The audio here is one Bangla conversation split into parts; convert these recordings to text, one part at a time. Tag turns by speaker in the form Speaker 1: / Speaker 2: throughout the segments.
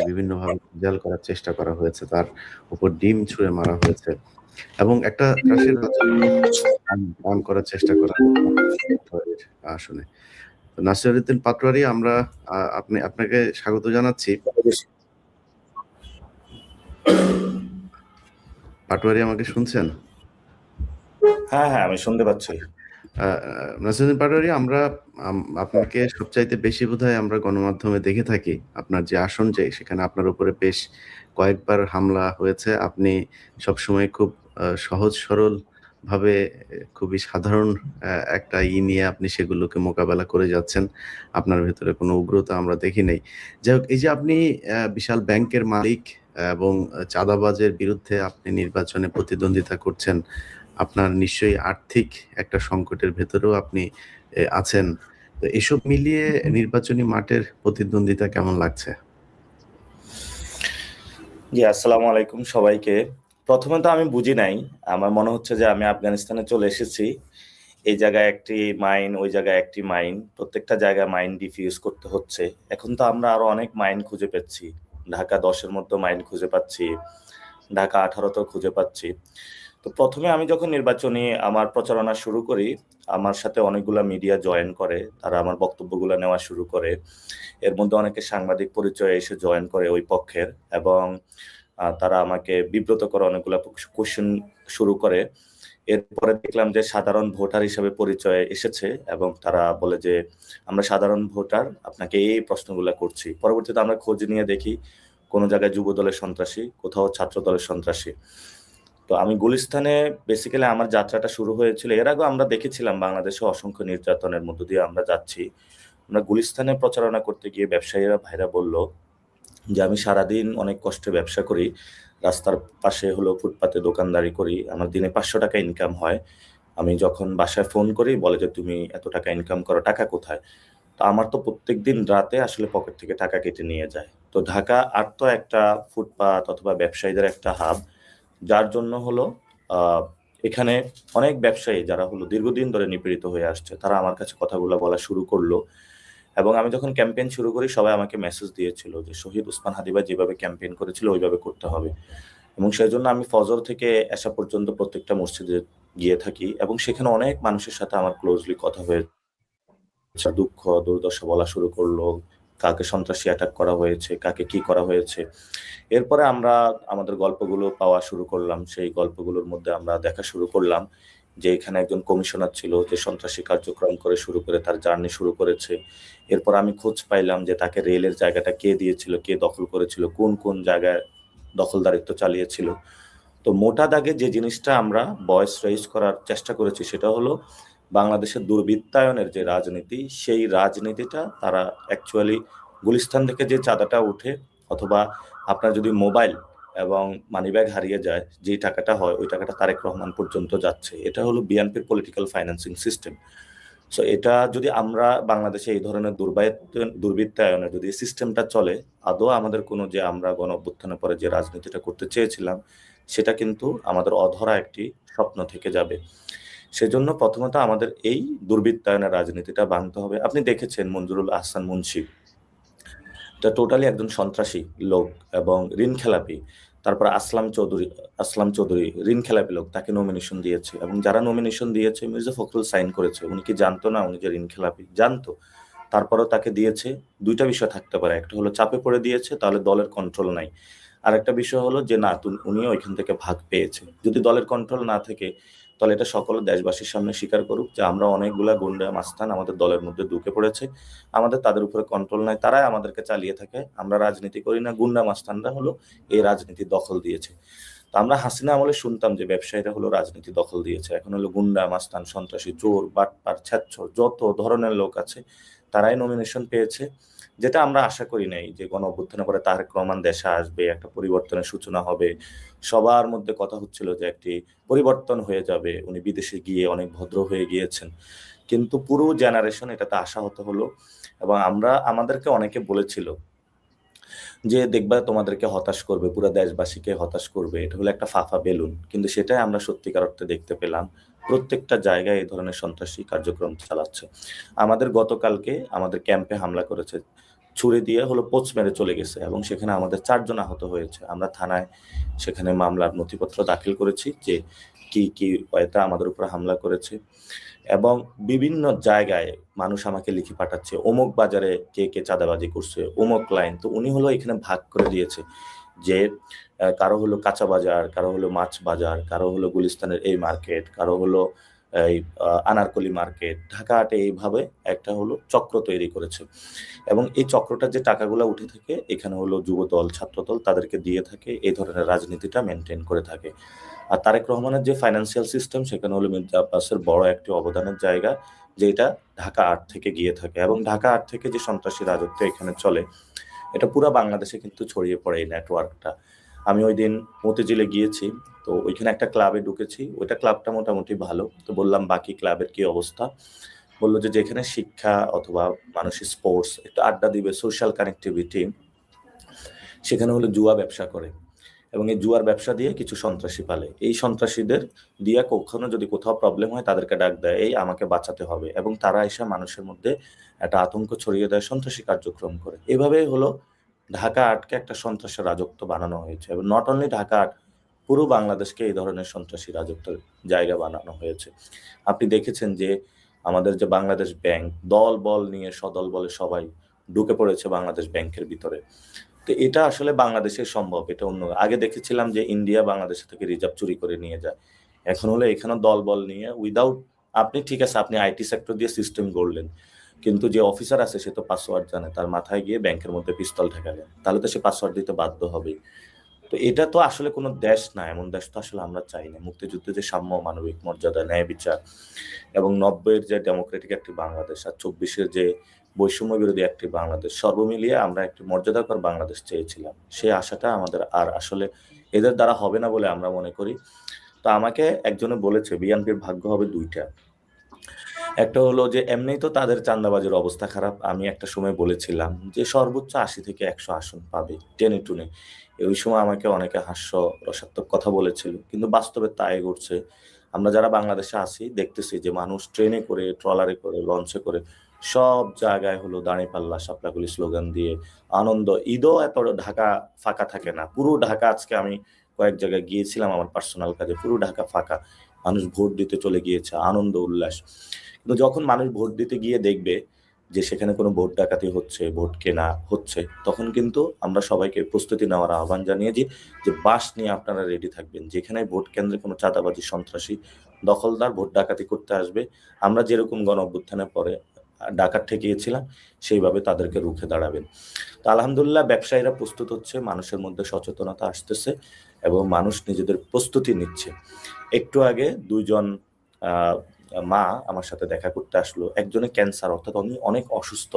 Speaker 1: বিভিন্নভাবে ভেজাল করার চেষ্টা করা হয়েছে। তার উপর ডিম ছুঁড়ে মারা হয়েছে এবং একটা ত্রাসের পান করার চেষ্টা করা আসনে। নাসিরউদ্দিন পাটোয়ারি, আমরা আপনাকে স্বাগত জানাচ্ছি। পাটোয়ারি, আমাকে শুনছেন?
Speaker 2: হ্যাঁ, আমি শুনতে পাচ্ছি।
Speaker 1: নাসিরউদ্দিন পাটোয়ারি, আমরা আপনাকে সবচাইতে বেশি বোধহয় আমরা গণমাধ্যমে দেখে থাকি। আপনার যে আসন, সেখানে আপনার উপরে বেশ কয়েকবার হামলা হয়েছে। আপনি সবসময় খুব সহজ সরল ভাবে, খুবই সাধারণ একটা নিয়ে আপনি সেগুলোকে মোকাবেলা করে যাচ্ছেন। আপনার ভেতরে কোনো উগ্রতা আমরা দেখি নাই। যাই হোক, এই যে আপনি বিশাল ব্যাংকের মালিক এবং চাঁদাবাজের বিরুদ্ধে আপনি নির্বাচনে প্রতিদ্বন্দ্বিতা করছেন, আপনার নিশ্চয়ই আর্থিক একটা সংকটের ভেতরেও আপনি আছেন। তো এসব মিলিয়ে নির্বাচনী মাঠের প্রতিদ্বন্দ্বিতা কেমন লাগছে?
Speaker 2: জি, আসসালামু আলাইকুম সবাইকে। প্রথমে তো আমি বুঝি নাই, আমার মনে হচ্ছে যে আমি আফগানিস্তানে চলে এসেছি। এই জায়গায় একটি মাইন, ওই জায়গায় একটি মাইন, প্রত্যেকটা জায়গায় মাইন ডিফিউজ করতে হচ্ছে। এখন তো আমরা আরো অনেক মাইন খুঁজে পাচ্ছি। ঢাকা 10-এর মধ্যে মাইন খুঁজে পাচ্ছি, ঢাকা 18-তেও খুঁজে পাচ্ছি। তো প্রথমে আমি যখন নির্বাচনী আমার প্রচারণা শুরু করি, আমার সাথে অনেকগুলা মিডিয়া জয়েন করে, তারা আমার বক্তব্যগুলো নেওয়া শুরু করে। এর মধ্যে অনেকে সাংবাদিক পরিচয়ে এসে জয়েন করে ওই পক্ষের, এবং তারা আমাকে বিব্রত করে অনেকগুলা কোশ্চেন শুরু করে। এরপরে দেখলাম যে সাধারণ ভোটার হিসেবে পরিচয়ে এসেছে এবং তারা বলে যে আমরা সাধারণ ভোটার, আপনাকে এই প্রশ্নগুলো করছি। পরবর্তীতে আমরা খোঁজ নিয়ে দেখি কোনো জায়গায় যুব দলের সন্ত্রাসী, কোথাও ছাত্র দলের সন্ত্রাসী। তো আমি গুলিস্তানে বেসিক্যালি আমার যাত্রাটা শুরু হয়েছিল। এর আগেও আমরা দেখেছিলাম বাংলাদেশে অসংখ্য নির্যাতনের মধ্য দিয়ে আমরা যাচ্ছি। আমরা গুলিস্তানে প্রচারণা করতে গিয়ে ব্যবসায়ীরা ভাইরা বলল যে আমি সারাদিন অনেক কষ্টে ব্যবসা করি, রাস্তার পাশে হলো ফুটপাতে দোকানদারি করি, আমার দিনে 500 টাকা ইনকাম হয়। আমি যখন বাসায় ফোন করি বলে যে তুমি এত টাকা ইনকাম করো, টাকা কোথায়? তো আমার তো প্রত্যেকদিন রাতে আসলে পকেট থেকে টাকা কেটে নিয়ে যায়। তো ঢাকা আর তো একটা ফুটপাত অথবা ব্যবসায়ীদের একটা হাব, যার জন্য হলো এখানে অনেক ব্যবসায়ী যারা হলো দীর্ঘদিন ধরে নিপীড়িত হয়ে আসছে, তারা আমার কাছে কথাগুলো বলা শুরু করলো। এবং আমি যখন ক্যাম্পেইন শুরু করি সবাই আমাকে মেসেজ দিয়েছিল যে শহীদ ওসমান হাদি ভাই যেভাবে ক্যাম্পেইন করেছিল ওইভাবে করতে হবে। এবং সেই জন্য আমি ফজর থেকে এসা পর্যন্ত প্রত্যেকটা মসজিদে গিয়ে থাকি এবং সেখানে অনেক মানুষের সাথে আমার ক্লোজলি কথা হয়েছে। দুঃখ দুর্দশা বলা শুরু করলো, কাকে সন্ত্রাসী অ্যাটাক করা হয়েছে, কাকে কি করা হয়েছে। এরপরে আমরা আমাদের গল্পগুলো পাওয়া শুরু করলাম। সেই গল্পগুলোর মধ্যে আমরা দেখা শুরু করলাম যে এখানে একজন কমিশনার ছিল যে সন্ত্রাসী কার্যক্রম করে শুরু করে তার জার্নি শুরু করেছে। এরপর আমি খোঁজ পাইলাম যে তাকে রেলের জায়গাটা কে দিয়েছিল, কে দখল করেছিল, কোন কোন জায়গায় দখলদারিত্ব চালিয়েছিল। তো মোটা দাগে যে জিনিসটা আমরা ভয়েস রেইজ করার চেষ্টা করেছি সেটা হলো বাংলাদেশের দুর্বৃত্তায়নের যে রাজনীতি, সেই রাজনীতিটা তারা অ্যাকচুয়ালি গুলিস্তান থেকে যে চাঁদাটা উঠে অথবা আপনার যদি মোবাইল এবং মানিব্যাগ হারিয়ে যায়, যে টাকাটা হয় ওই টাকাটা তারেক রহমান পর্যন্ত যাচ্ছে। এটা হলো বিএনপির পলিটিক্যাল ফাইন্যান্সিং সিস্টেম। সো এটা যদি আমরা বাংলাদেশে এই ধরনের দুর্বৃত্তায়নের যদি সিস্টেমটা চলে, আদৌ আমাদের কোনো যে আমরা গণ অভ্যুত্থানের পরে যে রাজনীতিটা করতে চেয়েছিলাম সেটা কিন্তু আমাদের অধরা একটি স্বপ্ন থেকে যাবে। সেজন্য প্রথমত আমাদের এই দুর্বৃত্তায়নের রাজনীতিটা ভাঙতে হবে। আপনি দেখেছেন মঞ্জুরুল আহসান মুন্সী, এটা টোটালি একজন সন্ত্রাসী লোক এবং ঋণ খেলাপি। তারপর আসলাম চৌধুরী ঋণ খেলাপি লোক, তাকে নমিনেশন দিয়েছে এবং যারা নমিনেশন দিয়েছে মির্জা ফখরুল সাইন করেছে। উনি কি জানতো না উনি যে ঋণ খেলাপি? জানতো, তারপরেও তাকে দিয়েছে। দুইটা বিষয় থাকতে পারে, একটা হলো চাপে পড়ে দিয়েছে, তাহলে দলের কন্ট্রোল নাই। আর একটা বিষয় হলো যে না, উনিও ওইখান থেকে ভাগ পেয়েছে। যদি দলের কন্ট্রোল না থাকে তাহলে এটা সকল দেশবাসীর সামনে স্বীকার করুক যে আমরা অনেকগুলা গুন্ডা মাস্তান আমাদের দলের মধ্যে ঢুকে পড়েছে, আমাদের তাদের উপরে কন্ট্রোল নাই, তারাই আমাদেরকে চালিয়ে থাকে, আমরা রাজনীতি করি না, গুন্ডা মাস্তানরা হলো এই রাজনীতি দখল দিয়েছে। তো আমরা হাসিনা আমলে শুনতাম যে ব্যবসায়ীরা হলো রাজনীতি দখল দিয়েছে, এখন হলো গুন্ডা মাস্তান সন্ত্রাসী চোর বাটপার ছ্যাচ্ছর যত ধরনের লোক আছে তারাই নমিনেশন পেয়েছে। যেটা আমরা আশা করি নাই যে গণ অভ্যুত্থানের পরে তারেক রহমান দেশে আসবে, একটা পরিবর্তনের সূচনা হবে। সবার মধ্যে কথা হচ্ছিল যে একটি পরিবর্তন হয়ে যাবে, উনি বিদেশে গিয়ে অনেক ভদ্র হয়ে গিয়েছেন। কিন্তু পুরো জেনারেশন এটাতে আশাহত হলো এবং আমাদেরকে অনেকে বলেছিল যে দেখবা তোমাদেরকে হতাশ করবে, পুরো দেশবাসীকে হতাশ করবে, এটা হলো একটা ফাফা বেলুন। কিন্তু সেটাই আমরা সত্যিকার অর্থে দেখতে পেলাম, প্রত্যেকটা জায়গায় এই ধরনের সন্ত্রাসী কার্যক্রম চালাচ্ছে। আমাদের গতকালকে আমাদের ক্যাম্পে হামলা করেছে ছুরি দিয়ে হলো পোঁচ মেরে চলে গেছে এবং সেখানে আমাদের 4 জন আহত হয়েছে। আমরা থানায় সেখানে মামলার নথিপত্র দাখিল করেছি যে কি ওয়েতে আমাদের উপর হামলা করেছে এবং বিভিন্ন জায়গায় মানুষ আমাকে লিখে পাঠাচ্ছে, অমুক বাজারে কে চাঁদাবাজি করছে, অমুক লাইন। তো উনি হলো এখানে ভাগ করে দিয়েছে যে কারো হলো কাঁচা বাজার, কারো হলো মাছ বাজার, কারো হলো গুলিস্তানের এই মার্কেট, কারো হলো এই আনারকলি মার্কেট, ঢাকা হাটে এইভাবে একটা হলো চক্র তৈরি করেছে এবং এই চক্রটার যে টাকাগুলো উঠে থাকে এখানে হলো যুবদল, ছাত্রদল তাদেরকে দিয়ে থাকে, এই ধরনের রাজনীতিটা মেনটেন করে থাকে। আর তারেক রহমানের যে ফাইন্যান্সিয়াল সিস্টেম সেখানে হলো মির্জা আব্বাসের বড় একটি অবদানের জায়গা, যেটা ঢাকা ৮ থেকে গিয়ে থাকে এবং ঢাকা ৮ থেকে যে সন্ত্রাসী রাজত্ব এখানে চলে এটা পুরা বাংলাদেশে কিন্তু ছড়িয়ে পড়ে এই নেটওয়ার্কটা। আমি ঐদিন মতিঝিলে গিয়েছি, তো ওইখানে একটা ক্লাবে ঢুকেছি, ওইটা ক্লাবটা মোটামুটি ভালো। তো বললাম বাকি ক্লাবের কি অবস্থা? বলল যে যেখানে শিক্ষা অথবা মানুষের স্পোর্টস একটু আড্ডা দিবে, সোশ্যাল কানেক্টিভিটি, সেখানে হলো জুয়া ব্যবসা করে এবং এই জুয়ার ব্যবসা দিয়ে কিছু সন্ত্রাসী পালে। এই সন্ত্রাসীদের দিয়া কখনো যদি কোথাও প্রবলেম হয় তাদেরকে ডাক দেয়, এই আমাকে বাঁচাতে হবে, এবং তারা এসে মানুষের মধ্যে একটা আতঙ্ক ছড়িয়ে দেয়, সন্ত্রাসী কার্যক্রম করে। এভাবেই হলো ঢাকা আটকে একটা সন্ত্রাসের রাজত্ব বানানো হয়েছে এবং নট অনলি ঢাকা আট, পুরো বাংলাদেশকে এই ধরনের সন্ত্রাসী রাজত্বের জায়গা বানানো হয়েছে। আপনি দেখেছেন যে আমাদের যে বাংলাদেশ ব্যাংক, দল বল নিয়ে সদল বলে সবাই ঢুকে পড়েছে বাংলাদেশ ব্যাংকের ভিতরে। তো এটা আসলে বাংলাদেশে সম্ভব, এটা অন্য। আগে দেখেছিলাম যে ইন্ডিয়া বাংলাদেশ থেকে রিজার্ভ চুরি করে নিয়ে যায়, এখন হলো এখানে দল বল নিয়ে উইদাউট, আপনি ঠিক আছে আপনি আইটি সেক্টর দিয়ে সিস্টেম গড়লেন, কিন্তু যে অফিসার আছে সে তো পাসওয়ার্ড জানে, তার মাথায় গিয়ে ব্যাংকের মধ্যে পিস্তল ঠেকালেন, তাহলে তো সে পাসওয়ার্ড দিতে বাধ্য হবেই। তো এটা তো আসলে কোনো দেশ না, এমন দেশ তো আসলে আমরা চাই না। মুক্তিযুদ্ধে যে সাম্য, মানবিক মর্যাদা, ন্যায় বিচার এবং ৯০-এর যে ডেমোক্রেটিক একটি বাংলাদেশ আর ২৪-এর যে বৈষম্য বিরোধী একটি বাংলাদেশ, সর্বমিলিয়ে আমরা একটি মর্যাদাকর বাংলাদেশ চেয়েছিলাম। সেই আশাটা আমাদের আর আসলে এদের দ্বারা হবে না বলে আমরা মনে করি। তো আমাকে একজনে বলেছে বিএনপির ভাগ্য হবে ২টা। একটা হলো যে এমনিই তো তাদের চাঁদাবাজির অবস্থা খারাপ। আমি একটা সময় বলেছিলাম যে সর্বোচ্চ ৮০ থেকে ১০০ আসন পাবে টেনে টুনে। ওই সময় আমাকে অনেকে রসাত্মক কথা বলেছিল, কিন্তু বাস্তবে তাই ঘটছে। আমরা যারা বাংলাদেশে আছি দেখতেছি যে মানুষ ট্রেনে করে, ট্রলারে করে, লঞ্চে করে সব জায়গায় হলো দাঁড়িপাল্লা, শাপলাকলি স্লোগান দিয়ে আনন্দ। ঈদও এত ঢাকা ফাঁকা থাকে না। পুরো ঢাকা, আজকে আমি কয়েক জায়গায় গিয়েছিলাম আমার পার্সোনাল কাজে, পুরো ঢাকা ফাঁকা। মানুষ ভোট দিতে চলে গিয়েছে, আনন্দ উল্লাস। কিন্তু যখন মানুষ ভোট দিতে গিয়ে দেখবে যে সেখানে কোনো ভোট ডাকাতি হচ্ছে, ভোট কেনা হচ্ছে, তখন কিন্তু আমরা সবাইকে প্রস্তুতি নেওয়ার আহ্বান জানিয়েছি যে বাস নিয়ে আপনারা রেডি থাকবেন। যেখানে ভোট কেন্দ্রে কোনো চাঁদাবাজি, সন্ত্রাসী, দখলদার ভোট ডাকাতি করতে আসবে, আমরা যেরকম গণ অভ্যুত্থানের পরে ডাকাত ঠেকিয়েছিলাম সেইভাবে তাদেরকে রুখে দাঁড়াবেন। তো আলহামদুলিল্লাহ ব্যবসায়ীরা প্রস্তুত হচ্ছে, মানুষের মধ্যে সচেতনতা আসতেছে এবং মানুষ নিজেদের প্রস্তুতি নিচ্ছে। একটু আগে ২ জন মা আমার সাথে দেখা করতে আসলো। একজনের ক্যান্সার, অর্থাৎ উনি অনেক অসুস্থ।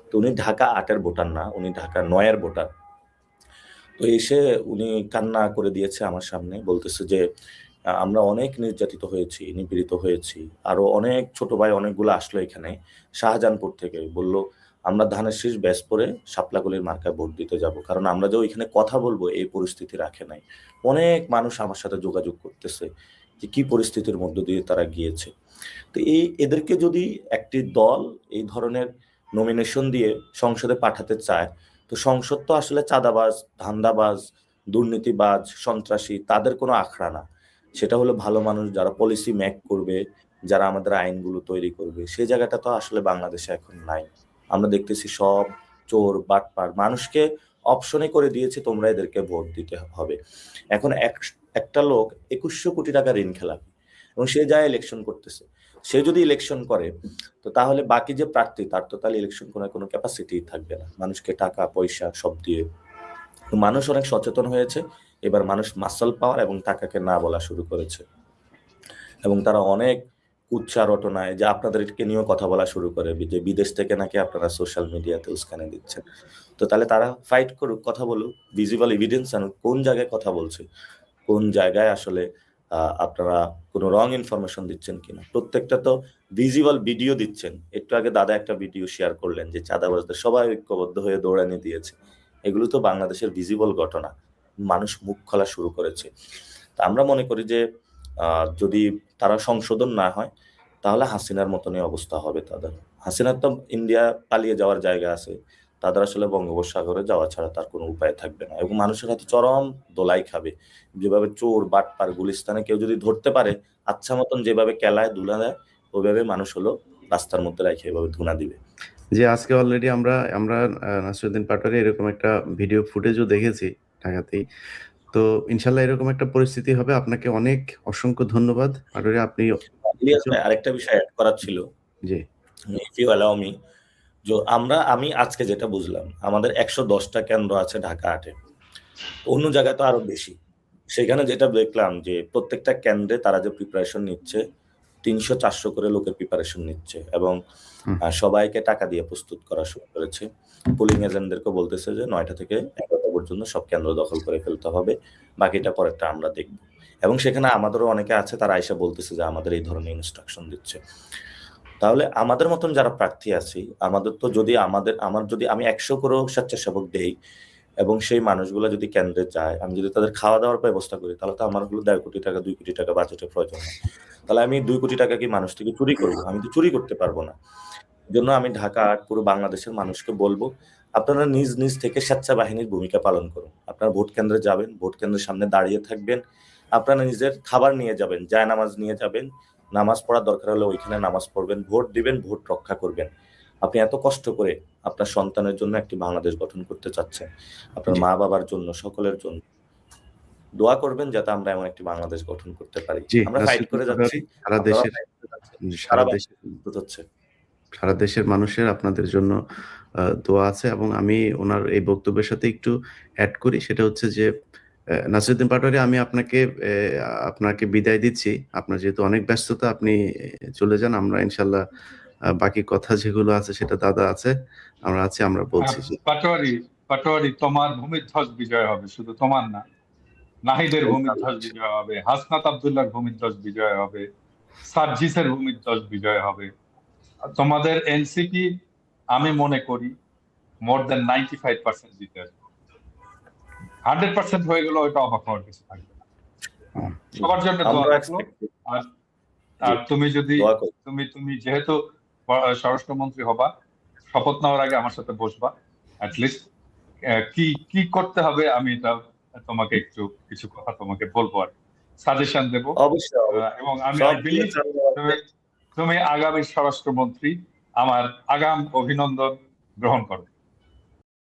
Speaker 2: তো উনি ঢাকা ৮ এর ভোটার না, উনি ঢাকা ৯ এর ভোটার। তো এসে উনি কান্না করে দিয়েছে আমার সামনে, বলতেছে যে আমরা অনেক নির্যাতিত হয়েছি, নিপীড়িত হয়েছি। আরো অনেক ছোট ভাই অনেকগুলো আসলো এখানে শাহজাহানপুর থেকে। বলল আমরা ধানের শীষ ব্যাচ পরে শাপলাকলির মার্কায় ভোট দিতে যাব, কারণ আমরা যে ওইখানে কথা বলবো এই পরিস্থিতি রাখে নাই। অনেক মানুষ আমার সাথে যোগাযোগ করতেছে যে কি পরিস্থিতির মধ্য দিয়ে তারা গিয়েছে। তো এদেরকে যদি একটি দল এই ধরনের নমিনেশন দিয়ে সংসদে পাঠাতে চায়, তো সংসদ তো আসলে চাঁদাবাজ, ধান্দাবাজ, দুর্নীতিবাজ, সন্ত্রাসী তাদের কোনো আখড়া না। সেটা হলো ভালো মানুষ যারা পলিসি মেক করবে, যারা আমাদের আইনগুলো তৈরি করবে। সেই জায়গাটা তো আসলে বাংলাদেশে এখন নাই। আমরা দেখতেছি সব চোর, বাটপার। মানুষকে অপশনে করে দিয়েছে তোমরা এদেরকে ভোট দিতে হবে। এখন একটা লোক ২১০০ কোটি টাকা ঋণ খেলাপি এবং সে যায় ইলেকশন করতেছে। সে যদি ইলেকশন করে, তো তাহলে বাকি যে প্রার্থী তার তো তাহলে ইলেকশন করার কোনো ক্যাপাসিটি থাকবে না, মানুষকে টাকা পয়সা সব দিয়ে। তো মানুষ অনেক সচেতন হয়েছে। এবার মানুষ মাসল পাওয়ার এবং টাকাকে না বলা শুরু করেছে এবং তারা অনেক কুচ্ছা রটনায় যে আপনাদেরকে নিয়েও কথা বলা শুরু করে যে বিদেশ থেকে নাকি আপনারা সোশ্যাল মিডিয়াতে উস্কানি দিচ্ছেন। তো তাহলে তারা ফাইট করুক, কথা বলুক, ভিজিবল এভিডেন্স আনুক, কোন জায়গায় কথা বলছে, কোন জায়গায় আসলে আপনারা কোনো রং ইনফরমেশন দিচ্ছেন কিনা। প্রত্যেকটা তো ভিজিবল ভিডিও দিচ্ছেন। একটু আগে দাদা একটা ভিডিও শেয়ার করলেন যে চাঁদাবাজদের সবাই ঐক্যবদ্ধ হয়ে দৌড়ানি দিয়েছে। এগুলো তো বাংলাদেশের ভিজিবল ঘটনা। মানুষ মুখ খোলা শুরু করেছে। তা আমরা মনে করি যে যদি তারা সংশোধন না হয় তাহলে হাসিনার মতনই অবস্থা হবে তাদের। হাসিনার তো ইন্ডিয়া পালিয়ে যাওয়ার জায়গা আছে, তাদের আসলে বঙ্গোপসাগরে যাওয়া ছাড়া তার কোনো উপায় থাকবে না, এবং মানুষের হাতে চরম দোলাই খাবে। যেভাবে চোর বাটপার গুলিস্তানে কেউ যদি ধরতে পারে, আচ্ছা মতন যেভাবে কেলায় ধুলা দেয়, ওইভাবে মানুষ হলো রাস্তার মধ্যে রেখে এভাবে ধুনা দিবে।
Speaker 1: যে আজকে অলরেডি আমরা আমরা নাসিরউদ্দিন পাটোয়ারি এরকম একটা ভিডিও ফুটেজও দেখেছি ঢাকাতেই। তো ইনশাল্লাহ এরকম একটা পরিস্থিতি হবে। আপনাকে অনেক অসংখ্য ধন্যবাদ পাটোয়ারি। আপনি
Speaker 2: ইলিয়াস ভাই, আরেকটা বিষয় অ্যাড করার ছিল,
Speaker 1: জি
Speaker 2: ইফ ইউ অ্যালাউ মি। আমি আজকে যেটা বুঝলাম, আমাদের ১১০টা কেন্দ্র আছে ঢাকা ৮-এ। অন্য জায়গায় তো আরো বেশি। সেখানে যেটা দেখলাম যে প্রত্যেকটা কেন্দ্রে তারা যে প্রিপারেশন নিচ্ছে, ৩০০-৪০০ করে লোকের প্রিপারেশন নিচ্ছে, এবং
Speaker 1: হুম,
Speaker 2: সবাইকে টাকা দিয়ে প্রস্তুত করা শুরু করেছে। পোলিং এজেন্টদেরকে বলতেছে যে ৯টা থেকে ১১টা পর্যন্ত সব কেন্দ্র দখল করে ফেলতে হবে, বাকিটা পরেরটা আমরা দেখব। এবং সেখানে আমাদেরও অনেকে আছে, তারা আইসা বলতেছে যে আমাদের এই ধরনের ইনস্ট্রাকশন দিচ্ছে। তাহলে আমাদের মতন যারা প্রার্থী আছি, আমাদের তো যদি আমি ১০০ করেও স্বেচ্ছাসেবক দেই, এবং সেই মানুষগুলো যদি কেন্দ্রে যায়, আমি যদি তাদের খাওয়া দাওয়ার ব্যবস্থা করি, তাহলে তো আমার হলো ১.৫ কোটি টাকা ২ কোটি টাকা বাজেটের প্রয়োজন হয়। তাহলে আমি ২ কোটি টাকা কি মানুষ থেকে চুরি করব? আমি তো চুরি করতে পারবো না। এজন্য আমি ঢাকা আর পুরো বাংলাদেশের মানুষকে বলবো, আপনারা নিজ নিজ থেকে স্বেচ্ছা বাহিনীর ভূমিকা পালন করুন। আপনারা ভোট কেন্দ্রে যাবেন, ভোট কেন্দ্রের সামনে দাঁড়িয়ে থাকবেন। আপনারা নিজের খাবার নিয়ে যাবেন, জায়নামাজ নিয়ে যাবেন। নামাজ পড়ার দরকার হলে ওইখানে নামাজ পড়বেন, ভোট দিবেন, ভোট রক্ষা করবেন। আপনি এত কষ্ট করে আপনার সন্তানের জন্য একটি বাংলাদেশ গঠন করতে চাচ্ছেন। আপনার
Speaker 1: জি
Speaker 2: মা-বাবার জন্য, সকলের জন্য। দোয়া করবেন যাতে আমরা এমন একটি বাংলাদেশ গঠন করতে পারি।
Speaker 1: জি
Speaker 2: আমরা ফাইট
Speaker 1: নাসিরউদ্দিন
Speaker 2: করে যাচ্ছি,
Speaker 1: পাটোয়ারি সারা
Speaker 2: আপনারাও
Speaker 1: দেশের
Speaker 2: ফাইট করে যাচ্ছেন।
Speaker 1: সারা
Speaker 2: সারা
Speaker 1: দেশের
Speaker 2: বাংলাদেশ হচ্ছে।
Speaker 1: সারা দেশের মানুষের আপনাদের জন্য দোয়া আছে। এবং আমি ওনার এই বক্তব্যের সাথে একটু এড করি, সেটা হচ্ছে যে নাসিরউদ্দিন পাটোয়ারি, আমি আপনাকে বিদায় দিচ্ছি। আপনার যেহেতু অনেক ব্যস্ততা, আপনি চলে যান। আমরা ইনশাল্লাহ বাকি কথা যেগুলো আছে সেটা দাদা আছে, আমরা আছি, আমরা বলছি।
Speaker 3: পাটোয়ারি, তোমার ভূমিধ্বজ বিজয় হবে, শুধু তোমার না, নাহিদের ভূমিধ্বজ বিজয় হবে, হাসনাত আব্দুল্লাহর ভূমিধ্বজ বিজয় হবে, সার্জিসের ভূমিধ্বজ বিজয় হবে। তোমাদের এনসিপি আমি মনে করি মোর দেন 95% জিতে আসবে। 100% হয়ে গেল, ওইটা অবাক হওয়ার কিছু থাকবে না। সবার জন্য দোয়া রাখলো। আর তুমি যদি তুমি যেহেতু স্বরাষ্ট্রমন্ত্রী হবা, শপথ নেওয়ার আগে আমার সাথে বসবা, অ্যাটলিস্ট কি করতে হবে আমি এটা তোমাকে একটু কিছু কথা তোমাকে বলবো, আর সাজেশন দেবো। এবং আমি তুমি আগামী স্বরাষ্ট্রমন্ত্রী, আমার আগাম অভিনন্দন গ্রহণ করো।